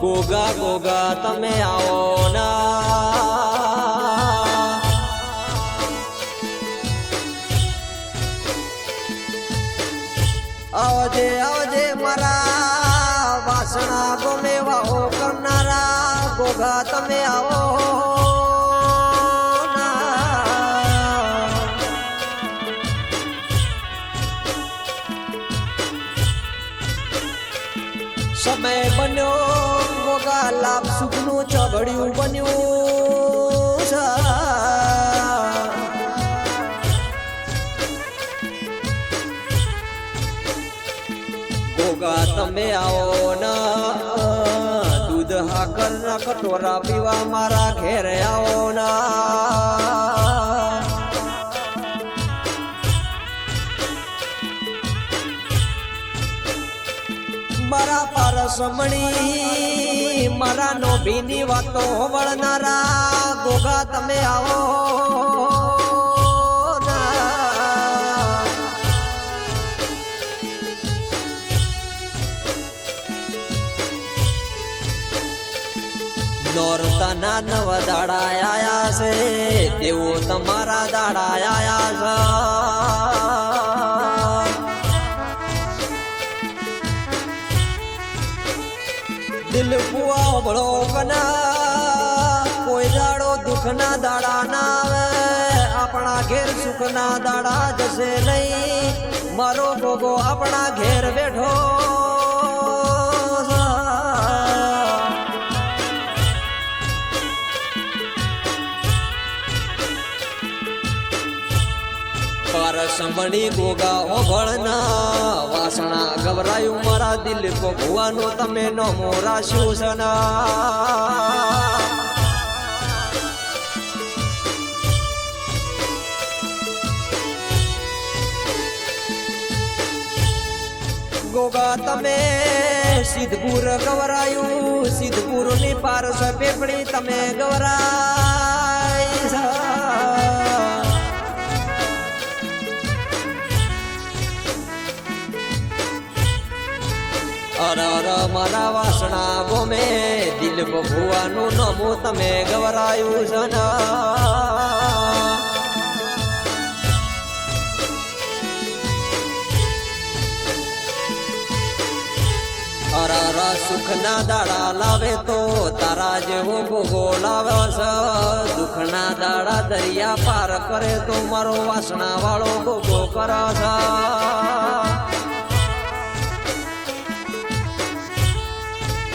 ગોગા ગોગા તમે આવો ના, આવજે આવજે મારા વાસણા ગમે વાહો કરનારા ગોગા તમે આવો સમય બન્યો ગોગા લાભ સુખનું ચગડ્યું બન્યું છે. ગોગા તમે આવો ના, દૂધ હાકર ના કટોરા પીવા મારા ઘેરે આવો ના. મારા પારસમણી મારા નોભીની વાતો વળનારા ગોગા તમે આવો ના. નોરતાના નવ દાડા આયા છે તેઓ તમારા દાડા આયા છે. દિલ કુવા ભળો કના કોઈ દાડો દુઃખના દાડા ના આવે, આપણા ઘેર સુખના દાડા જશે નહીં. મારો ગોગો આપણા ઘેર બેઠો પારસમણી ગોગા ઓભળના વાસણા ગવરાયું મારા દિલ કો ભુવાનો તમે નો મોરા શૂસના. ગોગા તમે સિદ્ધપુર ગવરાયું, સિદ્ધપુર ની પારસ પેપડી તમે ગવરાય. અરર મારા વાસણા ગોમે દિલ ભુવાનું નમું તમે ગવરાયું છે ના. અરર સુખના દાડા લાવે તો તારા જેવો ગોગો લાવે છે, દુઃખના દાડા દરિયા પાર કરે તો મારો વાસણા વાળો ગોગો કરે છે.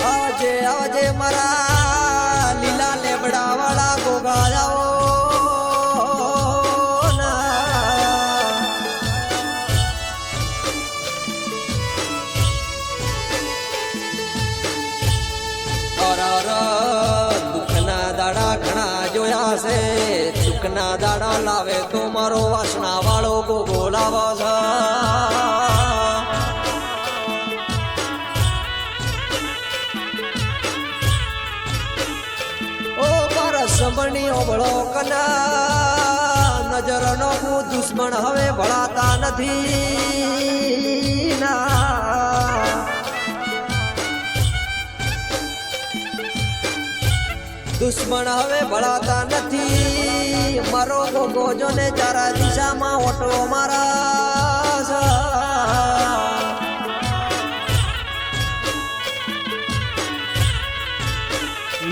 આવજે આવજે મારા લીલા લેબડા વાળા ગોગા આવો ના. અરર દુઃખના દાડા ઘણા જોયા છે, સુખના દાડા લાવે તો મારો વાસણા વાળો ગોગો લાવે છે. સમણી ઓબળો કના નજર નો દુશ્મન હવે ભળાતા નથી ના. દુશ્મન હવે ભળાતા નથી, મારો ગોગો જોને ચારા દિશામાં ઓટો મારા.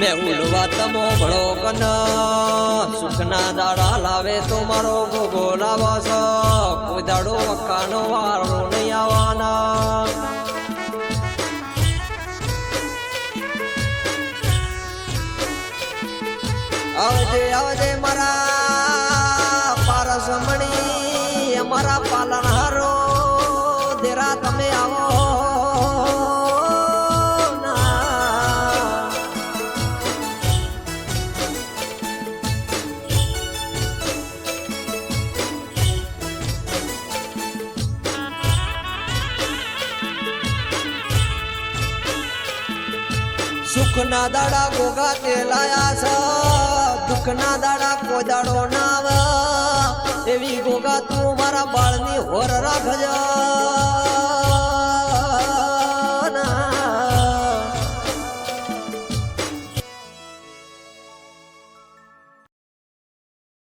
મેહુલ વાતમો ભળો કના સુખના દાડા લાવે તો મારો ગોગો લાવા છે, કોઈ દાડો વક્કાનો વાળો નહીં આવવાના. આવજે આવજે મારા પારસમણી અમારા પાલનહારો દેરા તમે આવો. સુખના દાડા ગોગા તે લાયા છે, દુઃખના દાડા કોઈ દાડો ના આવે એવી ગોગા તું મારા બાળની હોર રાખજો.